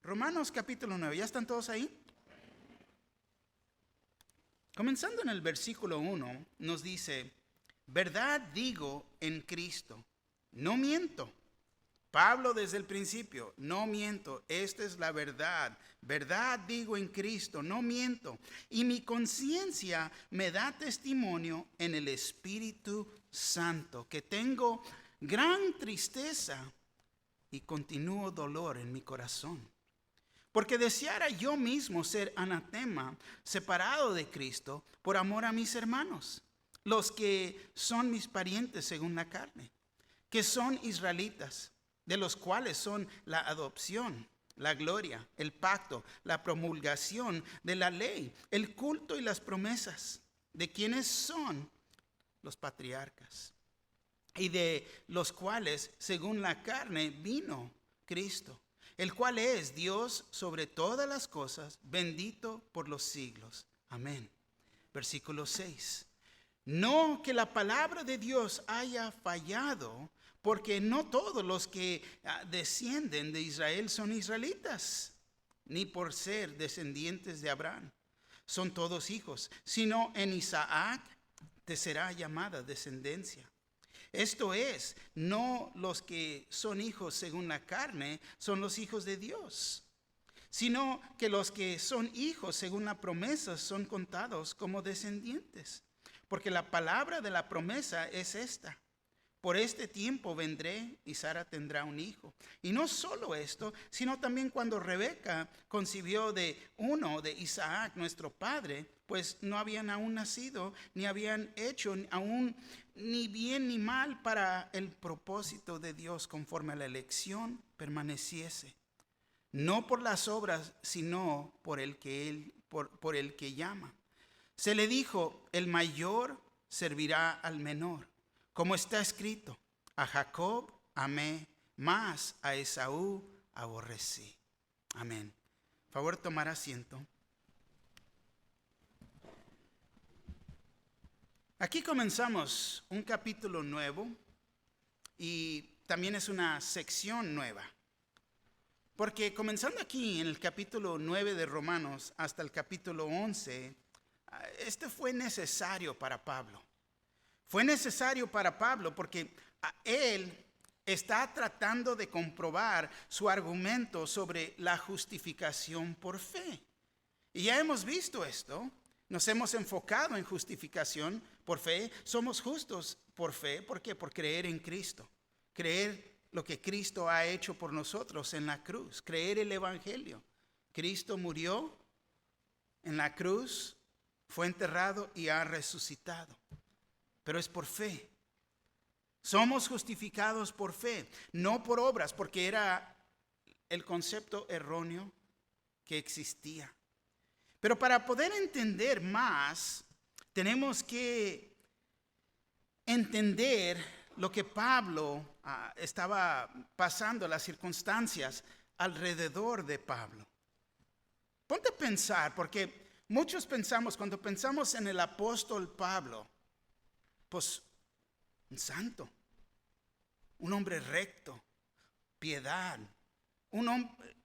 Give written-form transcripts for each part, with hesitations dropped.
Romanos capítulo 9, ¿ya están todos ahí? Comenzando en el versículo 1, nos dice, verdad digo en Cristo, no miento. Pablo desde el principio, no miento, esta es la verdad. Verdad digo en Cristo, no miento. Y mi conciencia me da testimonio en el Espíritu Santo, que tengo gran tristeza y continuo dolor en mi corazón. Porque deseara yo mismo ser anatema, separado de Cristo, por amor a mis hermanos, los que son mis parientes según la carne, que son israelitas, de los cuales son la adopción, la gloria, el pacto, la promulgación de la ley, el culto y las promesas, de quienes son los patriarcas, y de los cuales, según la carne, vino Cristo, el cual es Dios sobre todas las cosas, bendito por los siglos. Amén. Versículo 6. No que la palabra de Dios haya fallado, porque no todos los que descienden de Israel son israelitas, ni por ser descendientes de Abraham son todos hijos, sino en Isaac te será llamada descendencia. Esto es, no los que son hijos según la carne son los hijos de Dios, sino que los que son hijos según la promesa son contados como descendientes. Porque la palabra de la promesa es esta: por este tiempo vendré y Sara tendrá un hijo. Y no solo esto, sino también cuando Rebeca concibió de Isaac, nuestro padre, pues no habían aún nacido, ni habían hecho aún ni bien ni mal, para el propósito de Dios conforme a la elección permaneciese. No por las obras, sino por el que llama. Se le dijo, el mayor servirá al menor. Como está escrito, a Jacob amé, mas a Esaú aborrecí. Amén. Favor tomar asiento. Aquí comenzamos un capítulo nuevo y también es una sección nueva. Porque comenzando aquí en el capítulo 9 de Romanos hasta el capítulo 11, este fue necesario para Pablo. Fue necesario para Pablo porque él está tratando de comprobar su argumento sobre la justificación por fe. Y ya hemos visto esto, nos hemos enfocado en justificación por fe. Somos justos por fe, ¿por qué? Por creer en Cristo, creer lo que Cristo ha hecho por nosotros en la cruz, creer el evangelio. Cristo murió en la cruz, fue enterrado y ha resucitado. Pero es por fe. Somos justificados por fe, no por obras, porque era el concepto erróneo que existía. Pero para poder entender más, tenemos que entender lo que Pablo estaba pasando, las circunstancias alrededor de Pablo. Ponte a pensar, porque muchos pensamos, cuando pensamos en el apóstol Pablo, pues un santo, un hombre recto, piedad, un hombre.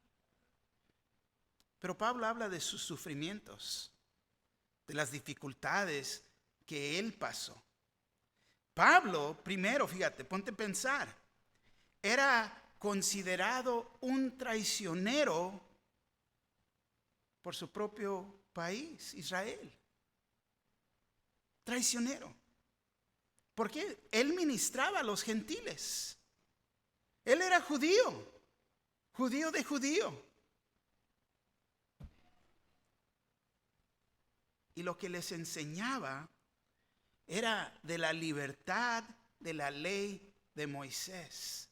Pero Pablo habla de sus sufrimientos, de las dificultades que él pasó. Pablo, primero, fíjate, ponte a pensar, era considerado un traicionero por su propio país, Israel. Traicionero. Porque él ministraba a los gentiles. Él era judío, judío de judío. Y lo que les enseñaba era de la libertad de la ley de Moisés.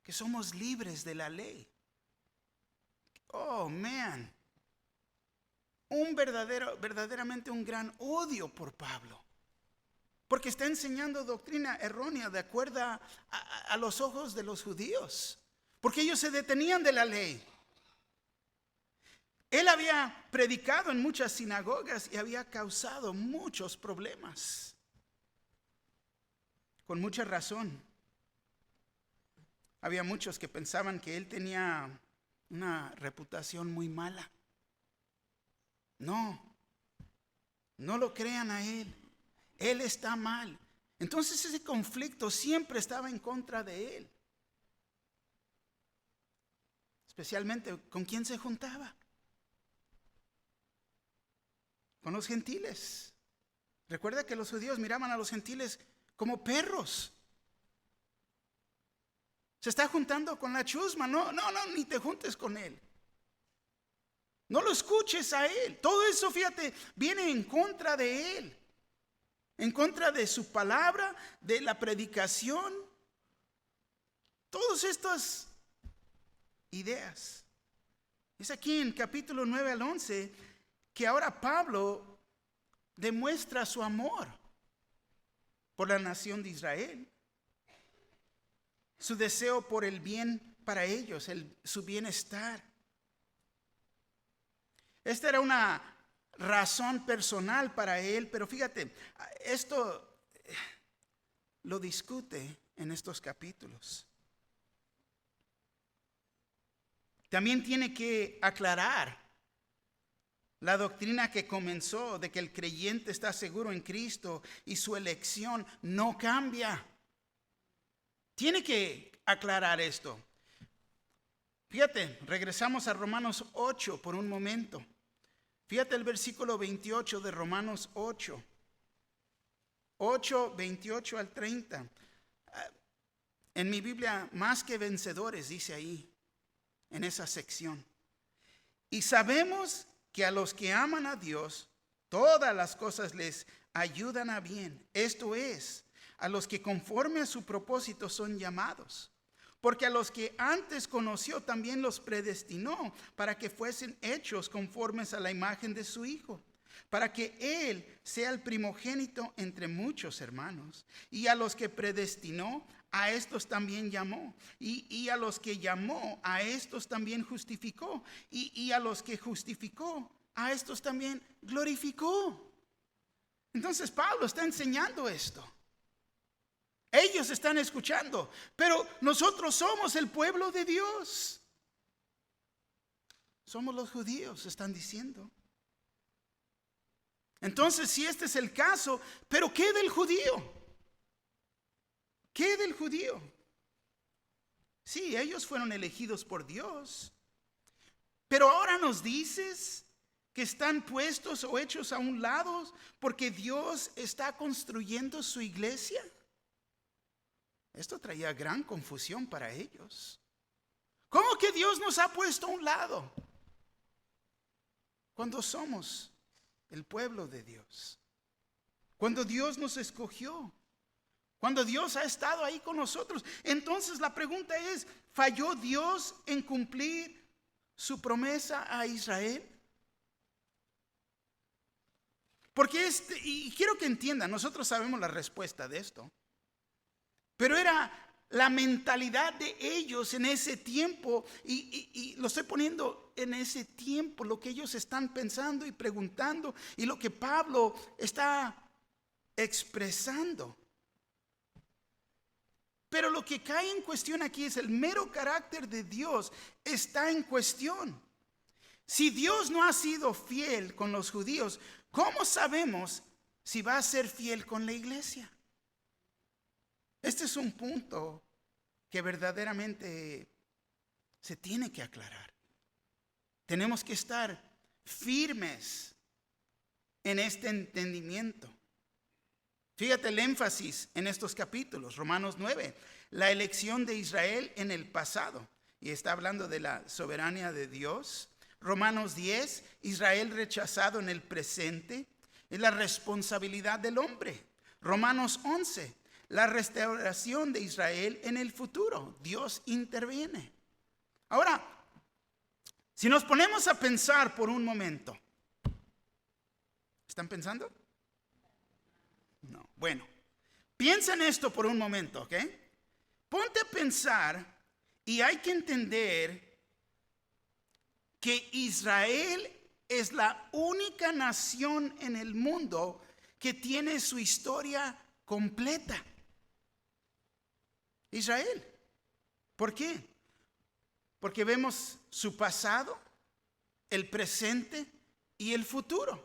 Que somos libres de la ley. Oh, man. Verdaderamente un gran odio por Pablo. Porque está enseñando doctrina errónea de acuerdo a los ojos de los judíos. Porque ellos se detenían de la ley. Él había predicado en muchas sinagogas y había causado muchos problemas. Con mucha razón. Había muchos que pensaban que él tenía una reputación muy mala. No lo crean a él. Él está mal. Entonces ese conflicto siempre estaba en contra de él. Especialmente, ¿con quién se juntaba? Con los gentiles. Recuerda que los judíos miraban a los gentiles como perros. Se está juntando con la chusma. No, ni te juntes con él. No lo escuches a él. Todo eso, fíjate, viene en contra de él. En contra de su palabra, de la predicación. Todas estas ideas. Es aquí en capítulo 9 al 11 que ahora Pablo demuestra su amor por la nación de Israel. Su deseo por el bien para ellos, su bienestar. Esta era una razón personal para él, pero fíjate, esto lo discute en estos capítulos. También tiene que aclarar la doctrina que comenzó de que el creyente está seguro en Cristo y su elección no cambia. Tiene que aclarar esto. Fíjate, regresamos a Romanos 8 por un momento. Fíjate el versículo 28 de Romanos 8. 8, 28 al 30. En mi Biblia, más que vencedores, dice ahí, en esa sección. Y sabemos que a los que aman a Dios, todas las cosas les ayudan a bien. Esto es, a los que conforme a su propósito son llamados. Porque a los que antes conoció también los predestinó para que fuesen hechos conformes a la imagen de su Hijo, para que Él sea el primogénito entre muchos hermanos. Y a los que predestinó, a estos también llamó. Y a los que llamó, a estos también justificó. Y a los que justificó, a estos también glorificó. Entonces Pablo está enseñando esto. Ellos están escuchando, pero nosotros somos el pueblo de Dios. Somos los judíos, están diciendo. Entonces, si este es el caso, ¿pero qué del judío? ¿Qué del judío? Sí, ellos fueron elegidos por Dios. Pero ahora nos dices que están puestos o hechos a un lado porque Dios está construyendo su iglesia. Esto traía gran confusión para ellos. ¿Cómo que Dios nos ha puesto a un lado? Cuando somos el pueblo de Dios. Cuando Dios nos escogió. Cuando Dios ha estado ahí con nosotros. Entonces la pregunta es, ¿falló Dios en cumplir su promesa a Israel? Porque y quiero que entiendan, nosotros sabemos la respuesta de esto. Pero era la mentalidad de ellos en ese tiempo, y lo estoy poniendo en ese tiempo, lo que ellos están pensando y preguntando, y lo que Pablo está expresando. Pero lo que cae en cuestión aquí es el mero carácter de Dios está en cuestión. Si Dios no ha sido fiel con los judíos, ¿cómo sabemos si va a ser fiel con la iglesia? Este es un punto que verdaderamente se tiene que aclarar. Tenemos que estar firmes en este entendimiento. Fíjate el énfasis en estos capítulos. Romanos 9, la elección de Israel en el pasado. Y está hablando de la soberanía de Dios. Romanos 10, Israel rechazado en el presente. Es la responsabilidad del hombre. Romanos 11, la restauración de Israel en el futuro. Dios interviene. Ahora, si nos ponemos a pensar por un momento. ¿Están pensando? No. Bueno, piensa en esto por un momento, ¿ok? Ponte a pensar y hay que entender que Israel es la única nación en el mundo que tiene su historia completa. Israel. ¿Por qué? Porque vemos su pasado, el presente y el futuro.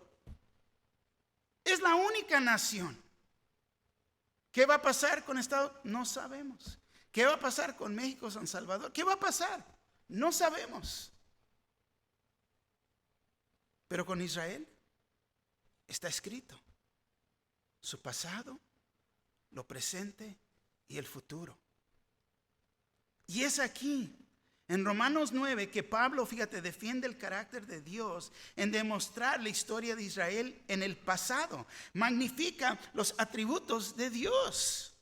Es la única nación. ¿Qué va a pasar con Estados Unidos? No sabemos. ¿Qué va a pasar con México, San Salvador? ¿Qué va a pasar? No sabemos. Pero con Israel está escrito su pasado, lo presente y el futuro. Y es aquí, en Romanos 9, que Pablo, fíjate, defiende el carácter de Dios en demostrar la historia de Israel en el pasado. Magnifica los atributos de Dios.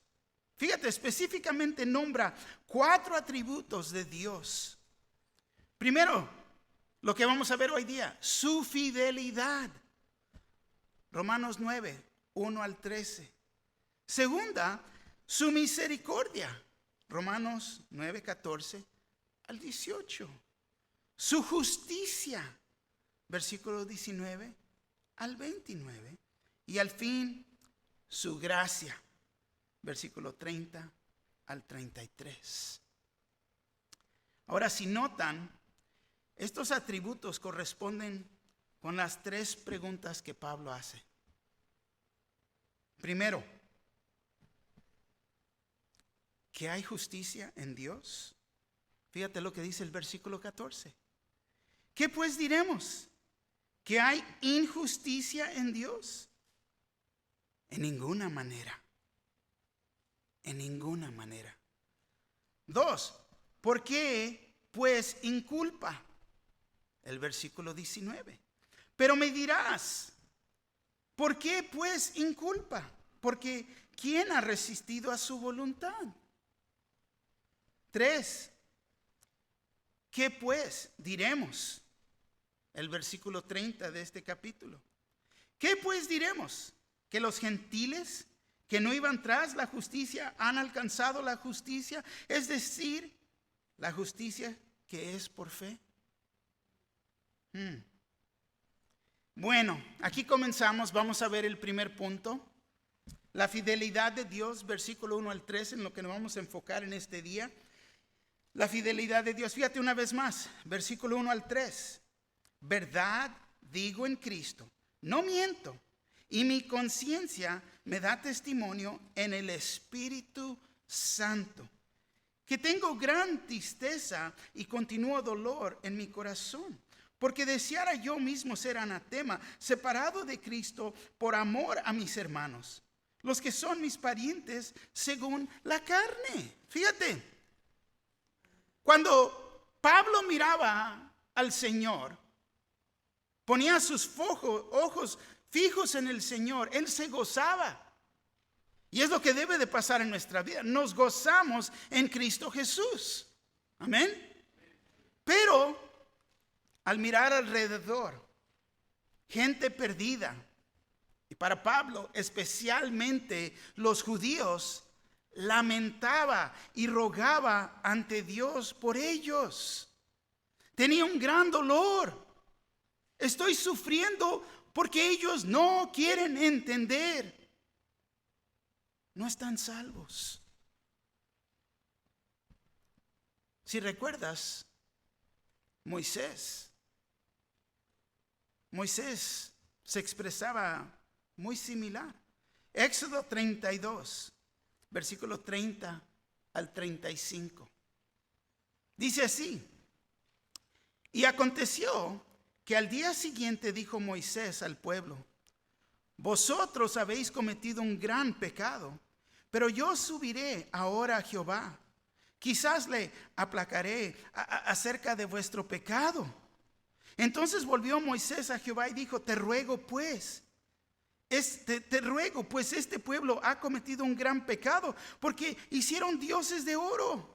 Fíjate, específicamente nombra 4 atributos de Dios. Primero, lo que vamos a ver hoy día, su fidelidad. Romanos 9, 1 al 13. Segunda, su misericordia. Romanos 9, 14 al 18. Su justicia. Versículo 19 al 29. Y al fin, su gracia. Versículo 30 al 33. Ahora, si notan, estos atributos corresponden con las 3 preguntas que Pablo hace. Primero, ¿que hay justicia en Dios? Fíjate lo que dice el versículo 14. ¿Qué pues diremos? ¿Que hay injusticia en Dios? En ninguna manera. En ninguna manera. 2, ¿por qué pues inculpa? El versículo 19. Pero me dirás, ¿por qué pues inculpa? Porque ¿quién ha resistido a su voluntad? 3, ¿qué pues diremos? El versículo 30 de este capítulo. ¿Qué pues diremos? ¿Que los gentiles que no iban tras la justicia han alcanzado la justicia? Es decir, la justicia que es por fe. Bueno, aquí comenzamos. Vamos a ver el primer punto. La fidelidad de Dios, versículo 1 al 3, en lo que nos vamos a enfocar en este día. La fidelidad de Dios. Fíjate una vez más, versículo 1 al 3. Verdad digo en Cristo, no miento, y mi conciencia me da testimonio en el Espíritu Santo, que tengo gran tristeza y continuo dolor en mi corazón, porque deseara yo mismo ser anatema, separado de Cristo por amor a mis hermanos, los que son mis parientes según la carne. Fíjate, cuando Pablo miraba al Señor, ponía sus ojos fijos en el Señor, él se gozaba. Y es lo que debe de pasar en nuestra vida. Nos gozamos en Cristo Jesús. Amén. Pero al mirar alrededor, gente perdida, y para Pablo especialmente los judíos, lamentaba y rogaba ante Dios por ellos. Tenía un gran dolor. Estoy sufriendo porque ellos no quieren entender. No están salvos. Si recuerdas, Moisés se expresaba muy similar. Éxodo 32, versículo 30 al 35. Dice así: y aconteció que al día siguiente dijo Moisés al pueblo: vosotros habéis cometido un gran pecado, pero yo subiré ahora a Jehová. Quizás le aplacaré acerca de vuestro pecado. Entonces volvió Moisés a Jehová y dijo: te ruego pues este pueblo ha cometido un gran pecado, porque hicieron dioses de oro.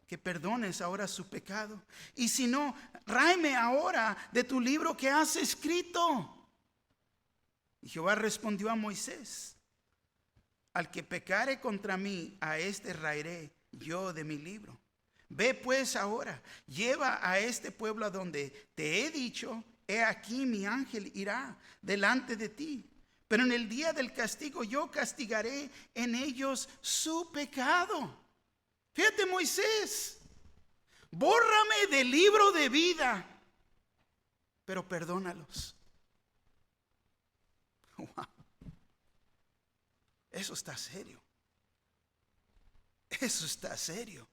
Que perdones ahora su pecado, y si no, ráeme ahora de tu libro que has escrito. Y Jehová respondió a Moisés: al que pecare contra mí, a este raeré yo de mi libro. Ve pues ahora, lleva a este pueblo a donde te he dicho: he aquí mi ángel irá delante de ti, pero en el día del castigo yo castigaré en ellos su pecado. Fíjate, Moisés, Bórrame del libro de vida, pero perdónalos. Wow. Eso está serio. Eso está serio.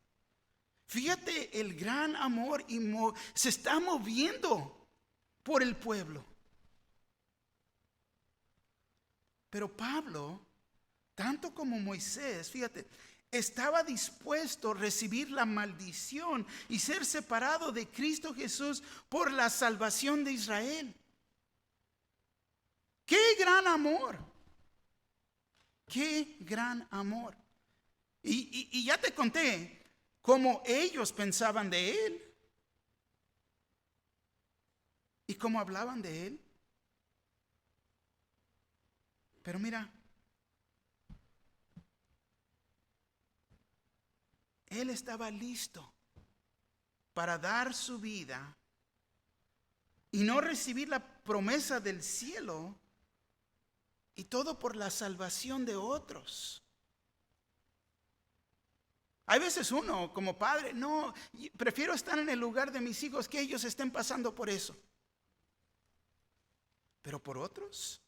Fíjate el gran amor y se está moviendo por el pueblo. Pero Pablo, tanto como Moisés, fíjate, estaba dispuesto a recibir la maldición y ser separado de Cristo Jesús por la salvación de Israel. ¡Qué gran amor! ¡Qué gran amor! Y ya te conté cómo ellos pensaban de él y cómo hablaban de él. Pero mira, él estaba listo para dar su vida y no recibir la promesa del cielo, y todo por la salvación de otros. Hay veces uno como padre, no, prefiero estar en el lugar de mis hijos que ellos estén pasando por eso. Pero por otros.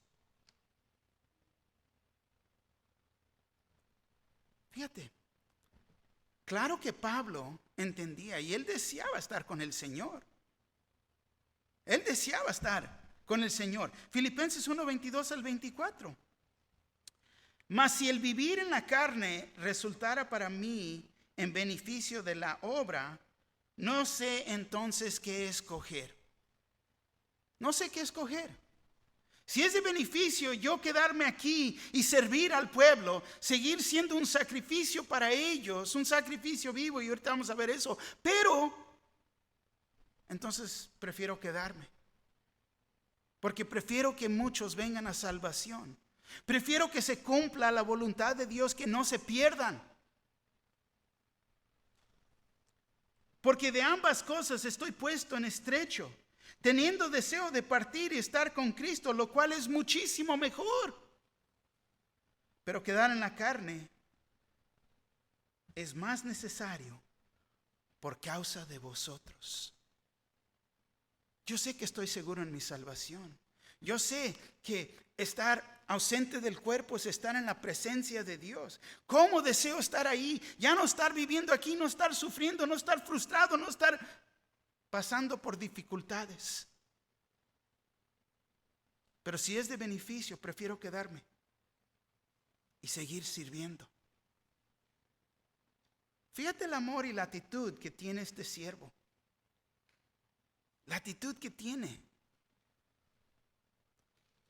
Fíjate, claro que Pablo entendía y él deseaba estar con el Señor. Él deseaba estar con el Señor. Filipenses 1:22 al 24. Mas si el vivir en la carne resultara para mí en beneficio de la obra, no sé entonces qué escoger. No sé qué escoger. Si es de beneficio yo quedarme aquí y servir al pueblo, seguir siendo un sacrificio para ellos, un sacrificio vivo, y ahorita vamos a ver eso, pero entonces prefiero quedarme. Porque prefiero que muchos vengan a salvación. Prefiero que se cumpla la voluntad de Dios, que no se pierdan. Porque de ambas cosas estoy puesto en estrecho, teniendo deseo de partir y estar con Cristo, lo cual es muchísimo mejor. Pero quedar en la carne es más necesario por causa de vosotros. Yo sé que estoy seguro en mi salvación. Yo sé que estar ausente del cuerpo es estar en la presencia de Dios. ¿Cómo deseo estar ahí? Ya no estar viviendo aquí, no estar sufriendo, no estar frustrado, no estar pasando por dificultades. Pero si es de beneficio, prefiero quedarme y seguir sirviendo. Fíjate el amor y la actitud que tiene este siervo. La actitud que tiene.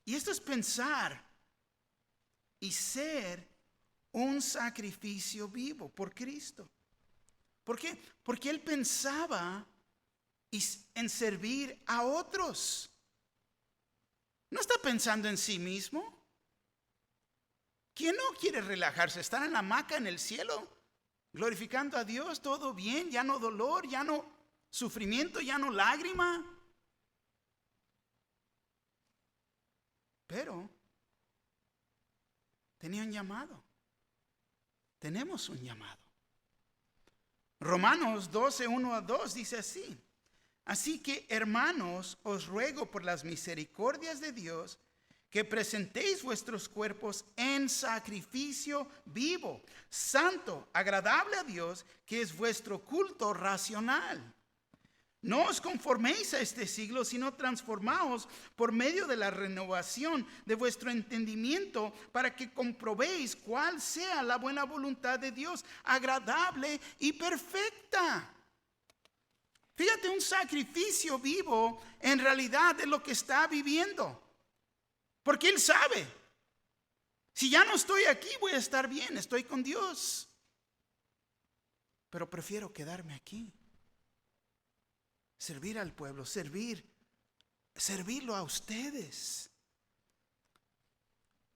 Y esto es pensar y ser un sacrificio vivo por Cristo. ¿Por qué? Porque él pensaba en servir a otros. No está pensando en sí mismo. ¿Quién no quiere relajarse? Estar en la hamaca en el cielo, glorificando a Dios, todo bien, ya no dolor, ya no sufrimiento, ya no lágrima. Pero tenía un llamado. Tenemos un llamado. Romanos 12:1-2 dice así: así que, hermanos, os ruego por las misericordias de Dios que presentéis vuestros cuerpos en sacrificio vivo, santo, agradable a Dios, que es vuestro culto racional. No os conforméis a este siglo, sino transformaos por medio de la renovación de vuestro entendimiento, para que comprobéis cuál sea la buena voluntad de Dios, agradable y perfecta. Fíjate, un sacrificio vivo en realidad es lo que está viviendo. Porque él sabe, si ya no estoy aquí voy a estar bien, estoy con Dios. Pero prefiero quedarme aquí. Servir al pueblo, servirlo a ustedes.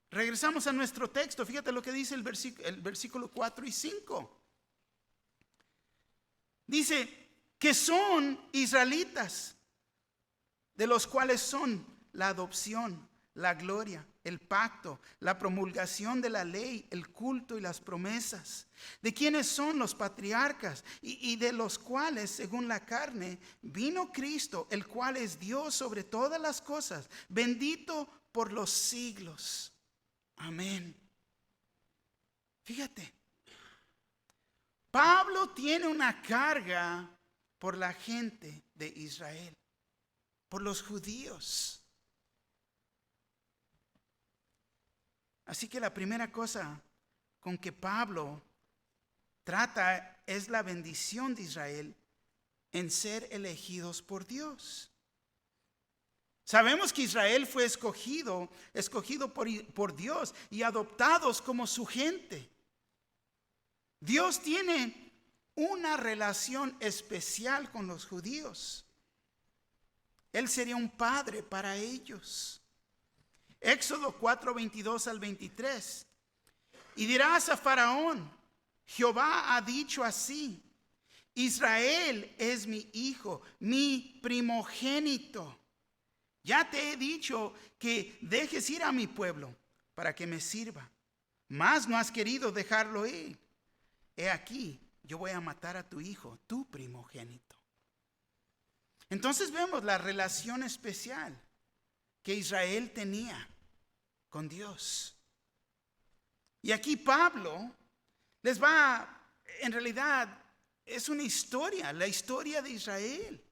Regresamos a nuestro texto. Fíjate lo que dice el versículo 4 y 5. Dice que son israelitas, de los cuales son la adopción, la gloria, el pacto, la promulgación de la ley, el culto y las promesas. ¿De quiénes son los patriarcas? Y de los cuales, según la carne, vino Cristo, el cual es Dios sobre todas las cosas, bendito por los siglos. Amén. Fíjate, Pablo tiene una carga por la gente de Israel, por los judíos. Así que la primera cosa con que Pablo trata es la bendición de Israel en ser elegidos por Dios. Sabemos que Israel fue escogido por Dios y adoptados como su gente. Dios tiene una relación especial con los judíos. Él sería un padre para ellos. Éxodo 4, 22 al 23. Y dirás a Faraón: Jehová ha dicho así: Israel es mi hijo, mi primogénito. Ya te he dicho que dejes ir a mi pueblo para que me sirva, mas no has querido dejarlo ir. He aquí, yo voy a matar a tu hijo, tu primogénito. Entonces vemos la relación especial que Israel tenía con Dios. Y aquí Pablo les va, en realidad es una historia, la historia de Israel,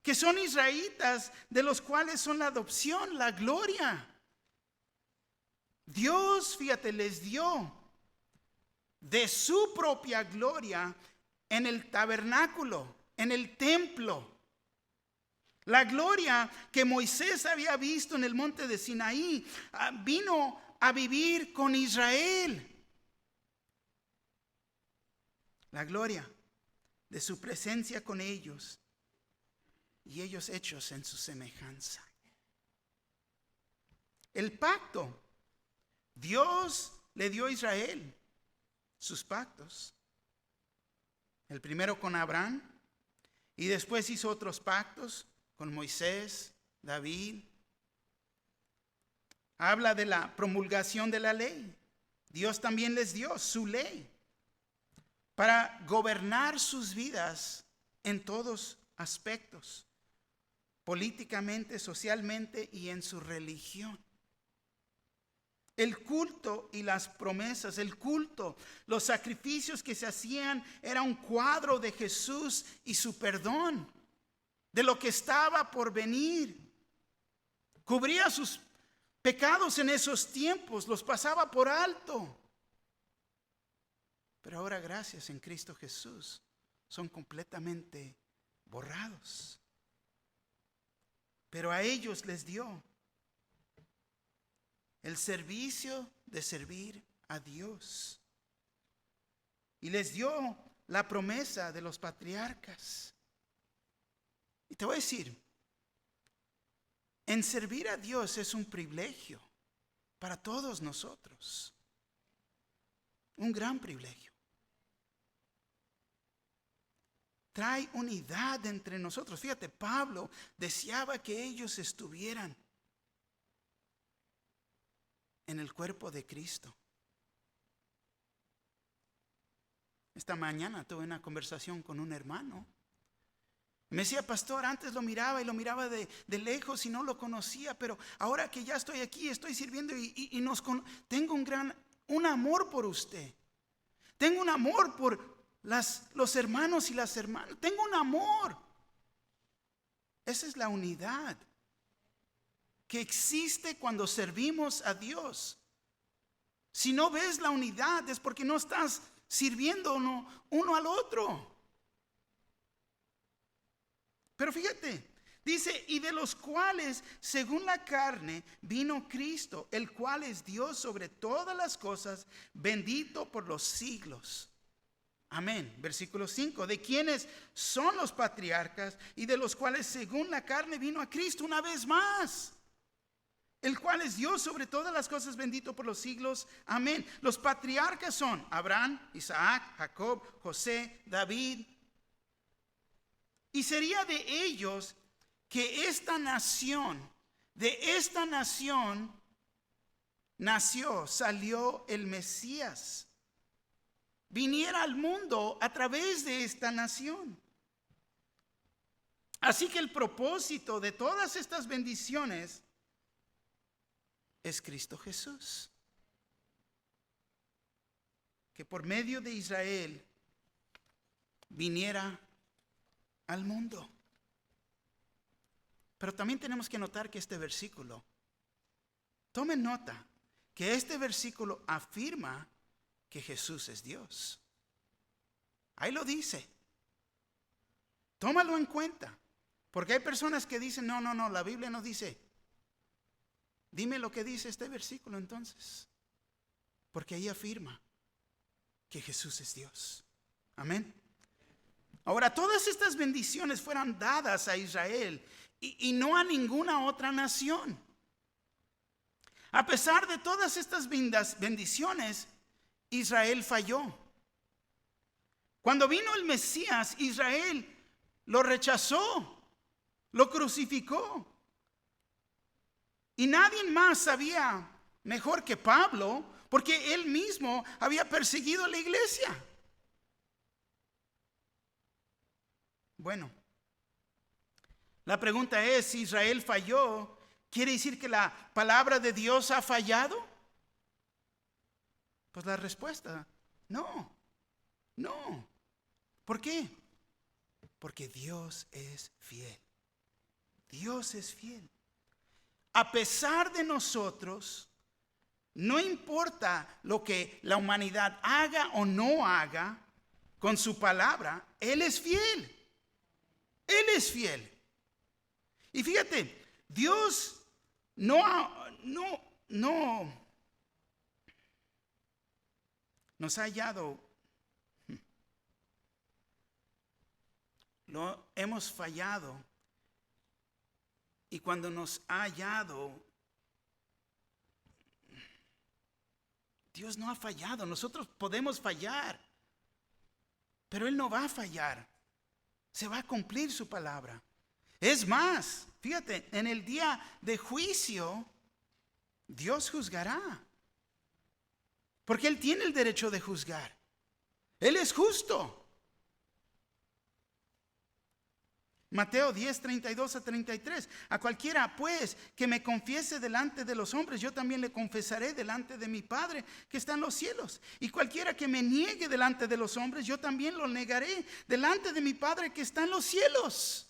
que son israelitas, de los cuales son la adopción, la gloria. Dios, fíjate, les dio de su propia gloria en el tabernáculo, en el templo. La gloria que Moisés había visto en el monte de Sinaí vino a vivir con Israel. La gloria de su presencia con ellos y ellos hechos en su semejanza. El pacto. Dios le dio a Israel sus pactos. El primero con Abraham y después hizo otros pactos con Moisés, David. Habla de la promulgación de la ley. Dios también les dio su ley para gobernar sus vidas en todos aspectos, políticamente, socialmente y en su religión. El culto y las promesas, el culto, los sacrificios que se hacían era un cuadro de Jesús y su perdón, de lo que estaba por venir. Cubría sus pecados en esos tiempos, los pasaba por alto. Pero ahora, gracias en Cristo Jesús, son completamente borrados. Pero a ellos les dio el servicio de servir a Dios. Y les dio la promesa de los patriarcas. Y te voy a decir, en servir a Dios es un privilegio para todos nosotros. Un gran privilegio. Trae unidad entre nosotros. Fíjate, Pablo deseaba que ellos estuvieran en el cuerpo de Cristo. Esta mañana tuve una conversación con un hermano. Me decía: pastor, antes lo miraba de lejos y no lo conocía, pero ahora que ya estoy aquí, estoy sirviendo y tengo un amor por usted. Tengo un amor por los hermanos y las hermanas. Tengo un amor. Esa es la unidad que existe cuando servimos a Dios. Si no ves la unidad es porque no estás sirviendo uno al otro. Pero fíjate, dice: y de los cuales, según la carne, vino Cristo, el cual es Dios sobre todas las cosas, bendito por los siglos. Amén. Versículo 5. De quienes son los patriarcas y de los cuales, según la carne, vino a Cristo una vez más, el cual es Dios sobre todas las cosas, bendito por los siglos. Amén. Los patriarcas son Abraham, Isaac, Jacob, José, David. Y sería de ellos que esta nación De esta nación salió el Mesías. Viniera al mundo a través de esta nación. Así que el propósito de todas estas bendiciones es Cristo Jesús. Que por medio de Israel viniera al mundo. Pero también tenemos que notar que este versículo, tomen nota, que este versículo afirma que Jesús es Dios. Ahí lo dice. Tómalo en cuenta. Porque hay personas que dicen, no, la Biblia no dice. Dime lo que dice este versículo entonces. Porque ahí afirma que Jesús es Dios. Amén. Ahora, todas estas bendiciones fueron dadas a Israel y no a ninguna otra nación. A pesar de todas estas bendiciones, Israel falló. Cuando vino el Mesías, Israel lo rechazó. Lo crucificó. Y nadie más sabía mejor que Pablo, porque él mismo había perseguido a la iglesia. Bueno, la pregunta es, si Israel falló, ¿quiere decir que la palabra de Dios ha fallado? Pues la respuesta, no. ¿Por qué? Porque Dios es fiel. Dios es fiel. A pesar de nosotros, no importa lo que la humanidad haga o no haga con su palabra, Él es fiel. Él es fiel. Y fíjate, Dios no nos ha hallado. Lo hemos fallado. Y cuando nos ha hallado, Dios no ha fallado. Nosotros podemos fallar, pero Él no va a fallar. Se va a cumplir su palabra. Es más, fíjate, en el día de juicio, Dios juzgará. Porque Él tiene el derecho de juzgar. Él es justo. Mateo 10, 32 a 33. A cualquiera pues que me confiese delante de los hombres, yo también le confesaré delante de mi Padre que está en los cielos. Y cualquiera que me niegue delante de los hombres, yo también lo negaré delante de mi Padre que está en los cielos.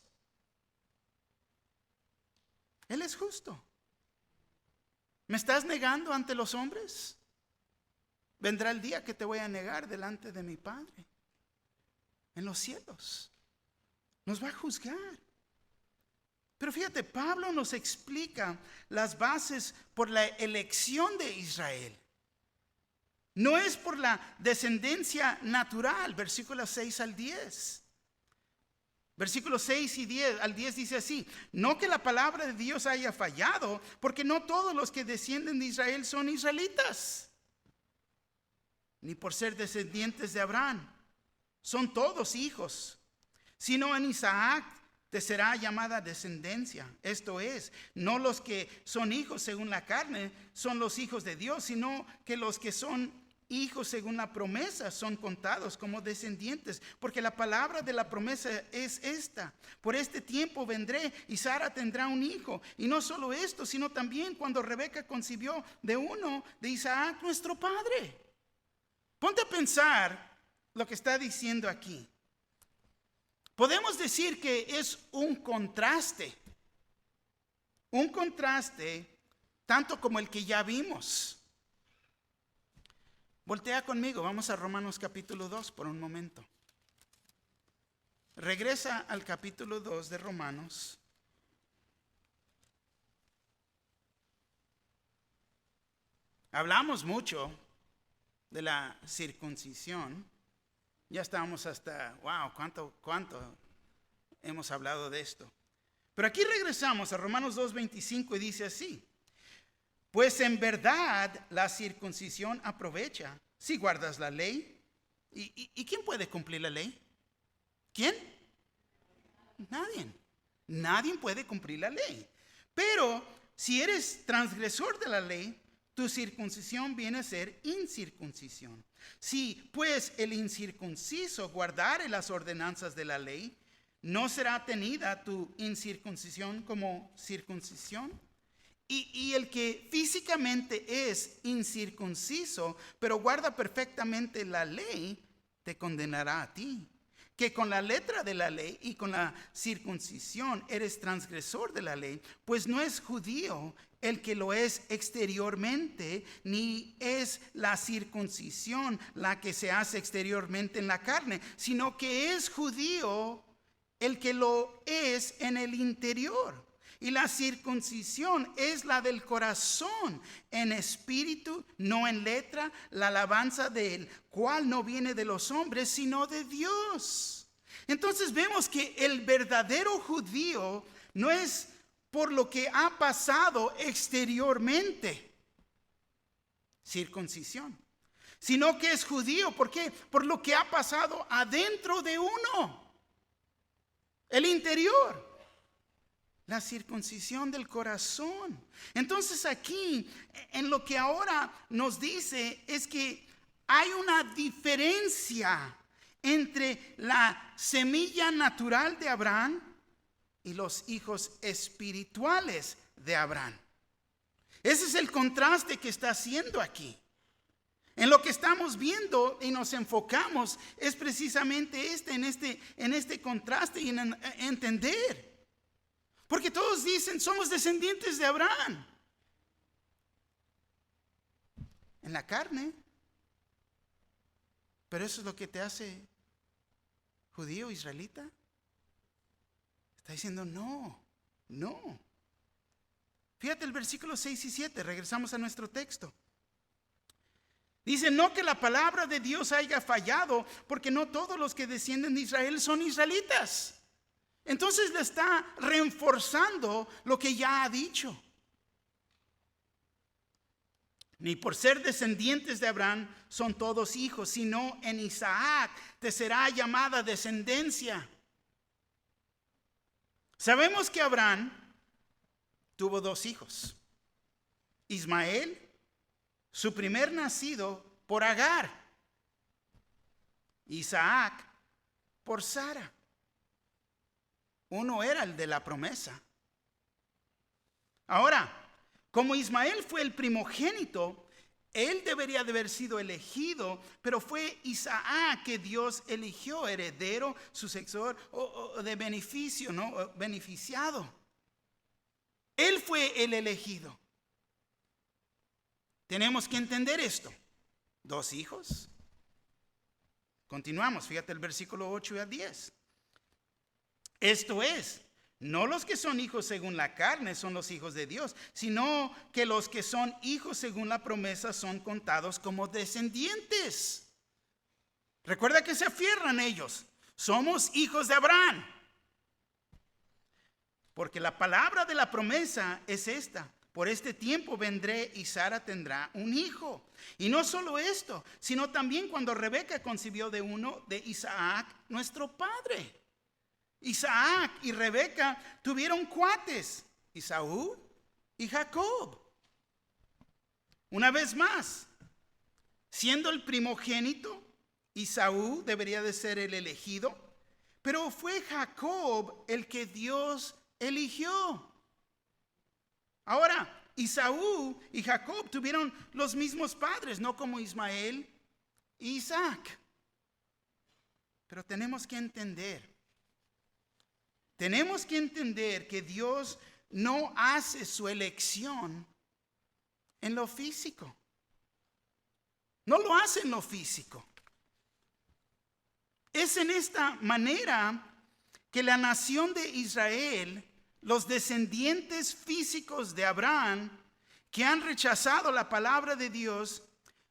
Él es justo. ¿Me estás negando ante los hombres? Vendrá el día que te voy a negar delante de mi Padre en los cielos. Nos va a juzgar. Pero fíjate, Pablo nos explica las bases por la elección de Israel. No es por la descendencia natural, versículos 6 al 10. Versículos 6 y 10 al 10 dice así: no que la palabra de Dios haya fallado, porque no todos los que descienden de Israel son israelitas, ni por ser descendientes de Abraham. Son todos hijos. Sino en Isaac te será llamada descendencia. Esto es, no los que son hijos según la carne son los hijos de Dios, sino que los que son hijos según la promesa son contados como descendientes. Porque la palabra de la promesa es esta: por este tiempo vendré y Sara tendrá un hijo. Y no solo esto, sino también cuando Rebeca concibió de uno de Isaac nuestro padre. Ponte a pensar lo que está diciendo aquí. Podemos decir que es un contraste tanto como el que ya vimos. Voltea conmigo, vamos a Romanos capítulo 2 por un momento. Regresa al capítulo 2 de Romanos. Hablamos mucho de la circuncisión. Ya estábamos hasta, wow, cuánto hemos hablado de esto. Pero aquí regresamos a Romanos 2:25 y dice así: pues en verdad la circuncisión aprovecha si guardas la ley. ¿Y quién puede cumplir la ley? ¿Quién? Nadie puede cumplir la ley. Pero si eres transgresor de la ley, tu circuncisión viene a ser incircuncisión. Si pues el incircunciso guardare las ordenanzas de la ley, ¿no será tenida tu incircuncisión como circuncisión? Y el que físicamente es incircunciso, pero guarda perfectamente la ley, te condenará a ti, que con la letra de la ley y con la circuncisión eres transgresor de la ley, pues no es judío el que lo es exteriormente, ni es la circuncisión la que se hace exteriormente en la carne, sino que es judío el que lo es en el interior. Y la circuncisión es la del corazón, en espíritu, no en letra, la alabanza del cual no viene de los hombres, sino de Dios. Entonces vemos que el verdadero judío no es por lo que ha pasado exteriormente, circuncisión, sino que es judío. ¿Por qué? Por lo que ha pasado adentro de uno, el interior. La circuncisión del corazón. Entonces aquí, en lo que ahora nos dice, es que hay una diferencia entre la semilla natural de Abraham y los hijos espirituales de Abraham. Ese es el contraste que está haciendo aquí. En lo que estamos viendo y nos enfocamos es precisamente en este contraste y en entender. Porque todos dicen, somos descendientes de Abraham. En la carne. Pero eso es lo que te hace judío, israelita. Está diciendo, no. Fíjate el versículo 6 y 7, regresamos a nuestro texto. Dice, no que la palabra de Dios haya fallado, porque no todos los que descienden de Israel son israelitas. Entonces le está reforzando lo que ya ha dicho. Ni por ser descendientes de Abraham son todos hijos, sino en Isaac te será llamada descendencia. Sabemos que Abraham tuvo 2 hijos. Ismael, su primer nacido por Agar. Isaac por Sara. Uno era el de la promesa. Ahora, como Ismael fue el primogénito, él debería de haber sido elegido, pero fue Isaac que Dios eligió, heredero, sucesor o de beneficio, ¿no? Beneficiado. Él fue el elegido. Tenemos que entender esto. 2 hijos. Continuamos, fíjate el versículo 8 a 10. Esto es, no los que son hijos según la carne son los hijos de Dios, sino que los que son hijos según la promesa son contados como descendientes. Recuerda que se afirman ellos, somos hijos de Abraham. Porque la palabra de la promesa es esta: por este tiempo vendré y Sara tendrá un hijo. Y no solo esto, sino también cuando Rebeca concibió de uno de Isaac, nuestro padre. Isaac y Rebeca tuvieron cuates, Esaú y Jacob. Una vez más, siendo el primogénito, Esaú debería de ser el elegido, pero fue Jacob el que Dios eligió. Ahora, Esaú y Jacob tuvieron los mismos padres, no como Ismael e Isaac. Pero tenemos que entender que Dios no hace su elección en lo físico. No lo hace en lo físico. Es en esta manera que la nación de Israel, los descendientes físicos de Abraham, que han rechazado la palabra de Dios,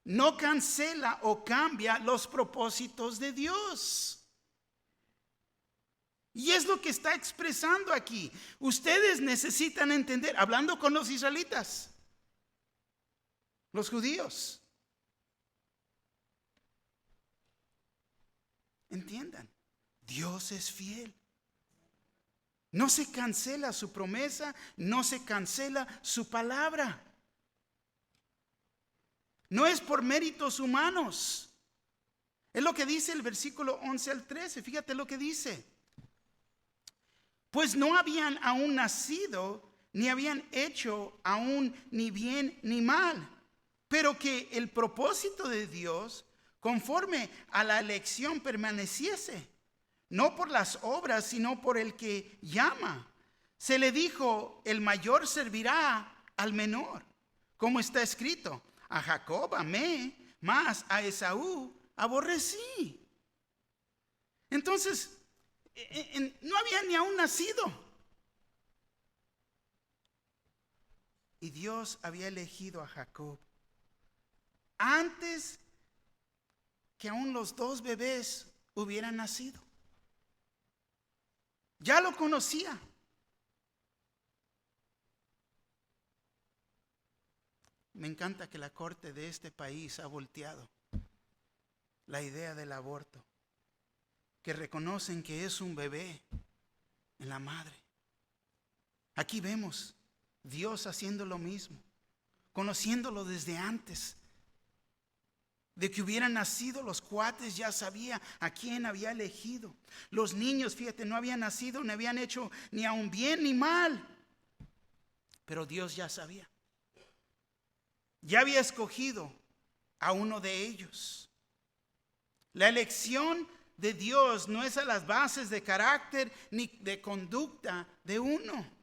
no cancela o cambia los propósitos de Dios. Y es lo que está expresando aquí. Ustedes necesitan entender, hablando con los israelitas, los judíos. Entiendan, Dios es fiel. No se cancela su promesa, no se cancela su palabra. No es por méritos humanos. Es lo que dice el versículo 11 al 13. Fíjate lo que dice. Pues no habían aún nacido, ni habían hecho aún ni bien ni mal, pero que el propósito de Dios, conforme a la elección, permaneciese, no por las obras, sino por el que llama. Se le dijo, el mayor servirá al menor, como está escrito, a Jacob amé, mas a Esaú aborrecí. Entonces, no había ni aún nacido. Y Dios había elegido a Jacob antes que aún los dos bebés hubieran nacido. Ya lo conocía. Me encanta que la corte de este país ha volteado la idea del aborto, que reconocen que es un bebé en la madre. Aquí vemos Dios haciendo lo mismo, conociéndolo desde antes de que hubieran nacido los cuates. Ya sabía a quién había elegido. Los niños, fíjate, no habían nacido, no habían hecho ni aun bien ni mal, pero Dios ya sabía. Ya había escogido a uno de ellos. La elección de Dios no es a las bases de carácter ni de conducta de uno.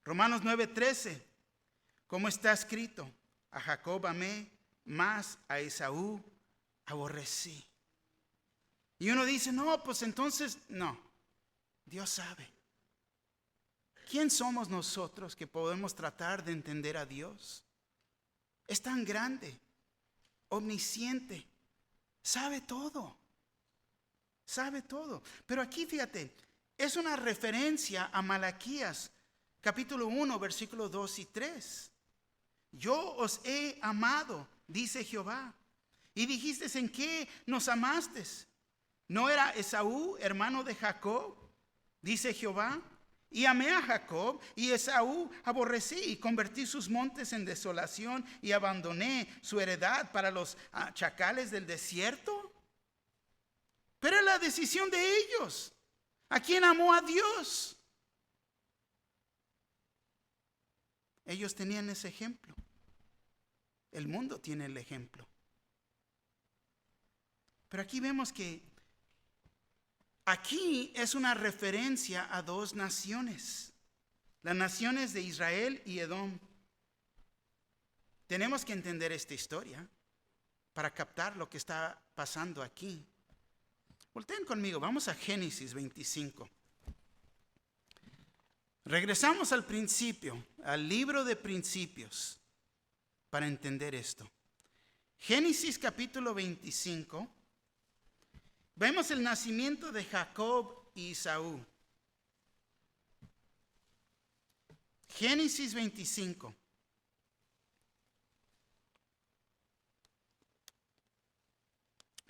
Romanos 9:13, como está escrito, a Jacob amé, mas a Esaú aborrecí. Y uno dice, no, pues entonces, no, Dios sabe. ¿Quién somos nosotros que podemos tratar de entender a Dios? Es tan grande, omnisciente, sabe todo. Sabe todo. Pero aquí fíjate, es una referencia a Malaquías, capítulo 1, versículos 2 y 3. Yo os he amado, dice Jehová. Y dijiste, ¿en qué nos amaste? ¿No era Esaú, hermano de Jacob? Dice Jehová. Y amé a Jacob y Esaú aborrecí, y convertí sus montes en desolación y abandoné su heredad para los chacales del desierto. Pero es la decisión de ellos. ¿A quién amó a Dios? Ellos tenían ese ejemplo. El mundo tiene el ejemplo. Pero aquí vemos que aquí es una referencia a dos naciones. Las naciones de Israel y Edom. Tenemos que entender esta historia para captar lo que está pasando aquí. Volteen conmigo, vamos a Génesis 25. Regresamos al principio, al libro de principios, para entender esto. Génesis capítulo 25. Vemos el nacimiento de Jacob y Esaú. Génesis 25.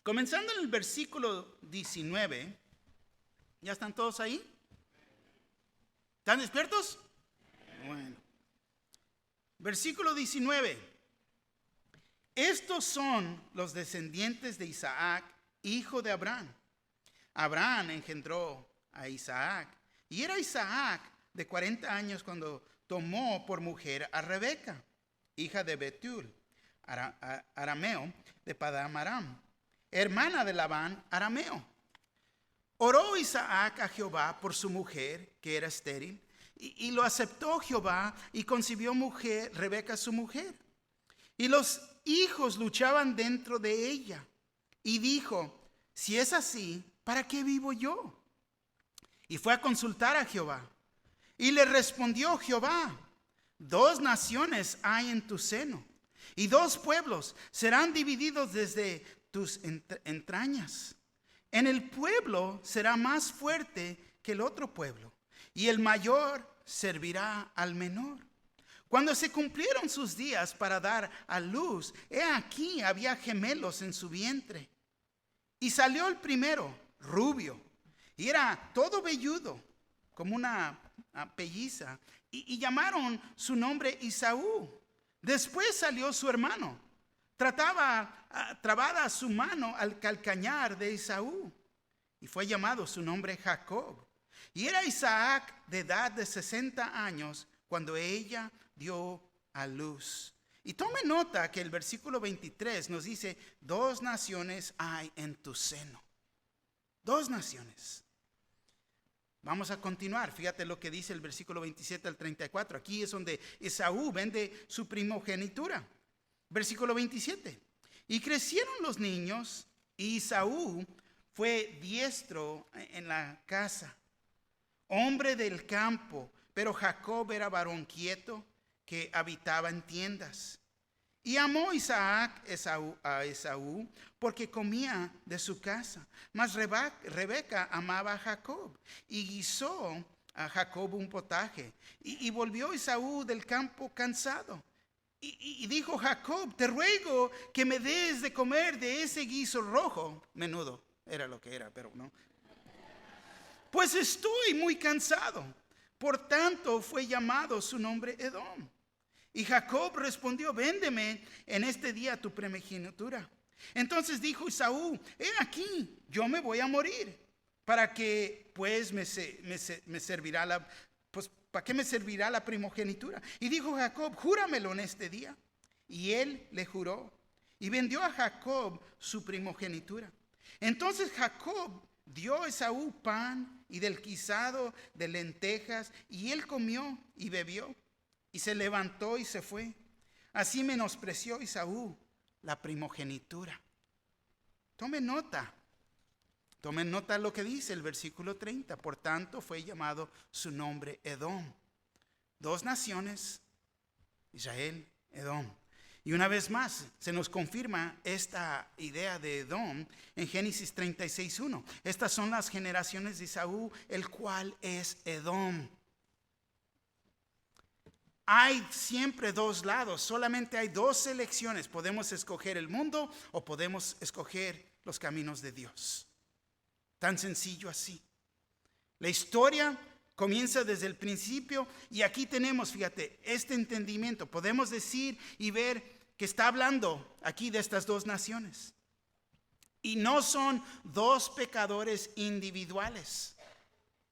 Comenzando en el versículo 19. ¿Ya están todos ahí? ¿Están despiertos? Bueno. Versículo 19. Estos son los descendientes de Isaac, hijo de Abraham. Abraham engendró a Isaac. Y era Isaac de 40 años cuando tomó por mujer a Rebeca, hija de Betul, arameo de Padán Aram, hermana de Labán, arameo. Oró Isaac a Jehová por su mujer, que era estéril, y lo aceptó Jehová, y concibió mujer, Rebeca su mujer. Y los hijos luchaban dentro de ella. Y dijo, si es así, ¿para qué vivo yo? Y fue a consultar a Jehová. Y le respondió Jehová, 2 naciones hay en tu seno, y 2 pueblos serán divididos desde tus entrañas. En el pueblo será más fuerte que el otro pueblo, y el mayor servirá al menor. Cuando se cumplieron sus días para dar a luz, he aquí había gemelos en su vientre. Y salió el primero, rubio, y era todo velludo, como una pelliza, y llamaron su nombre Esaú. Después salió su hermano, trabada su mano al calcañar de Esaú, y fue llamado su nombre Jacob. Y era Isaac de edad de 60 años cuando ella dio a luz. Y tome nota que el versículo 23 nos dice: 2 naciones hay en tu seno. 2 naciones. Vamos a continuar. Fíjate lo que dice el versículo 27 al 34. Aquí es donde Esaú vende su primogenitura. Versículo 27. Y crecieron los niños, y Esaú fue diestro en la casa, hombre del campo, pero Jacob era varón quieto, que habitaba en tiendas. Y amó Isaac a Esaú porque comía de su casa. Mas Rebeca amaba a Jacob, y guisó a Jacob un potaje. Y volvió Esaú del campo cansado. Y dijo Jacob: te ruego que me des de comer de ese guiso rojo. Menudo era lo que era, pero no. Pues estoy muy cansado. Por tanto fue llamado su nombre Edom. Y Jacob respondió: véndeme en este día tu primogenitura. Entonces dijo Esaú: he aquí, yo me voy a morir. ¿Para qué pues me servirá ¿para qué me servirá la primogenitura? Y dijo Jacob: júramelo en este día. Y él le juró, y vendió a Jacob su primogenitura. Entonces Jacob dio a Esaú pan y del guisado de lentejas, y él comió y bebió, y se levantó y se fue. Así menospreció Esaú la primogenitura. Tomen nota lo que dice el versículo 30. Por tanto fue llamado su nombre Edom. 2 naciones, Israel, Edom. Y una vez más se nos confirma esta idea de Edom en Génesis 36:1. Estas son las generaciones de Esaú, el cual es Edom. Hay siempre 2 lados, solamente hay 2 elecciones. Podemos escoger el mundo o podemos escoger los caminos de Dios. Tan sencillo así. La historia comienza desde el principio, y aquí tenemos, fíjate, este entendimiento. Podemos decir y ver que está hablando aquí de estas 2 naciones. Y no son 2 pecadores individuales,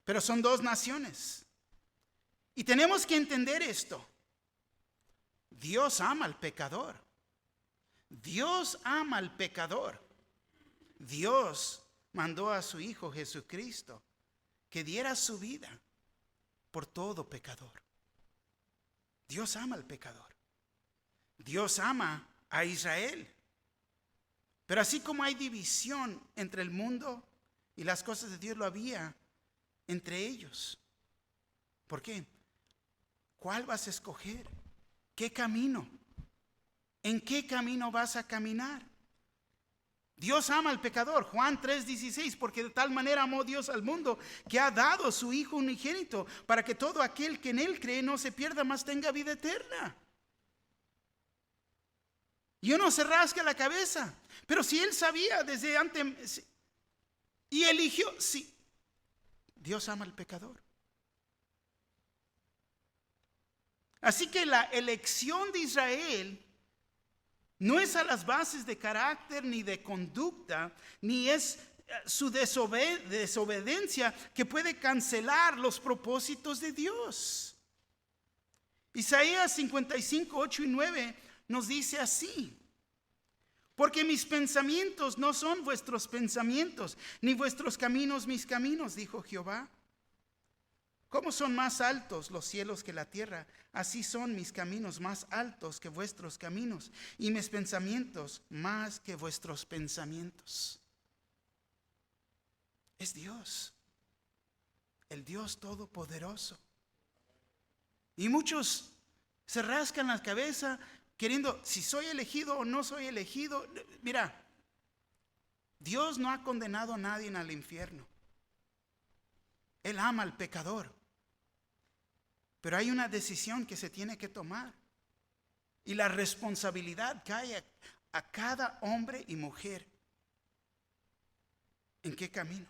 pero son 2 naciones. Y tenemos que entender esto. Dios ama al pecador. Dios ama al pecador. Dios mandó a su Hijo Jesucristo que diera su vida por todo pecador. Dios ama al pecador. Dios ama a Israel. Pero así como hay división entre el mundo y las cosas de Dios, lo había entre ellos. ¿Por qué? ¿Cuál vas a escoger? ¿Qué camino? ¿En qué camino vas a caminar? Dios ama al pecador. Juan 3:16, porque de tal manera amó Dios al mundo que ha dado a su Hijo unigénito, para que todo aquel que en él cree no se pierda, mas tenga vida eterna. Y uno se rasca la cabeza, pero si él sabía desde antes y eligió, sí, Dios ama al pecador. Así que la elección de Israel no es a las bases de carácter ni de conducta, ni es su desobediencia que puede cancelar los propósitos de Dios. Isaías 55, 8 y 9 nos dice así: porque mis pensamientos no son vuestros pensamientos, ni vuestros caminos mis caminos, dijo Jehová. ¿Cómo son más altos los cielos que la tierra? Así son mis caminos más altos que vuestros caminos, y mis pensamientos más que vuestros pensamientos. Es Dios, el Dios Todopoderoso. Y muchos se rascan la cabeza queriendo, si soy elegido o no soy elegido. Mira, Dios no ha condenado a nadie al infierno. Él ama al pecador. Pero hay una decisión que se tiene que tomar. Y la responsabilidad cae a cada hombre y mujer. ¿En qué camino?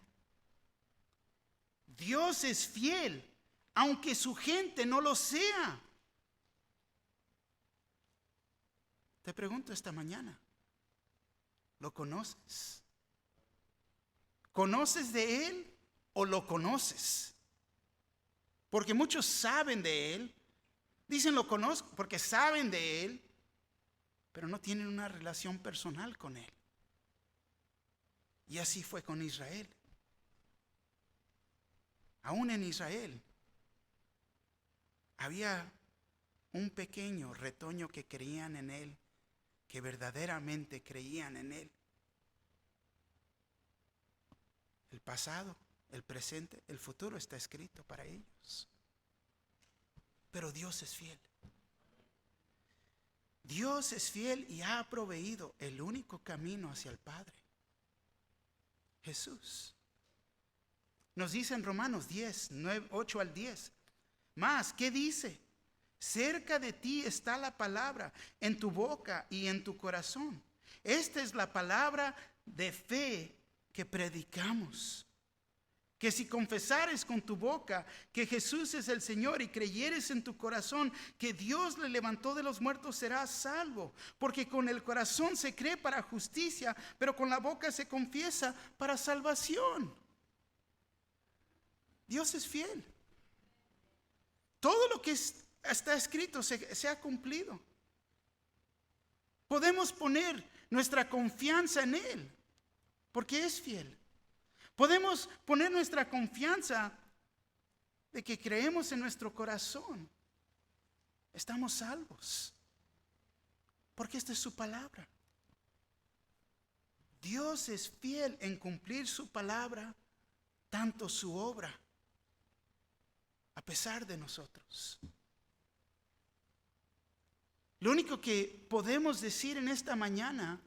Dios es fiel, aunque su gente no lo sea. Te pregunto esta mañana, ¿lo conoces? ¿Conoces de Él o lo conoces? Porque muchos saben de Él, dicen lo conozco porque saben de Él, pero no tienen una relación personal con Él. Y así fue con Israel. Aún en Israel había un pequeño retoño que creían en Él, que verdaderamente creían en Él. El pasado, el presente, el futuro está escrito para ellos. Pero Dios es fiel. Dios es fiel y ha proveído el único camino hacia el Padre, Jesús. Nos dice en Romanos 10, 9, 8 al 10. Más, ¿qué dice? Cerca de ti está la palabra, en tu boca y en tu corazón. Esta es la palabra de fe que predicamos. Que si confesares con tu boca que Jesús es el Señor y creyeres en tu corazón que Dios le levantó de los muertos, serás salvo. Porque con el corazón se cree para justicia, pero con la boca se confiesa para salvación. Dios es fiel. Todo lo que está escrito se ha cumplido. Podemos poner nuestra confianza en Él, porque es fiel. Podemos poner nuestra confianza de que creemos en nuestro corazón. Estamos salvos, porque esta es su palabra. Dios es fiel en cumplir su palabra, tanto su obra, a pesar de nosotros. Lo único que podemos decir en esta mañana: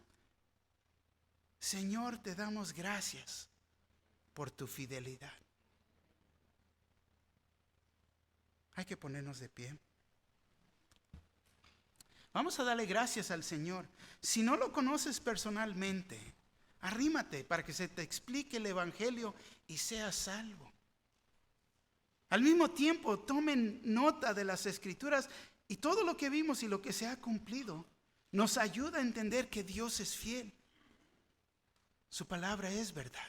Señor, te damos gracias por tu fidelidad. Hay que ponernos de pie. Vamos a darle gracias al Señor. Si no lo conoces personalmente, arrímate para que se te explique el Evangelio y seas salvo. Al mismo tiempo, tomen nota de las Escrituras y todo lo que vimos y lo que se ha cumplido nos ayuda a entender que Dios es fiel. Su palabra es verdad.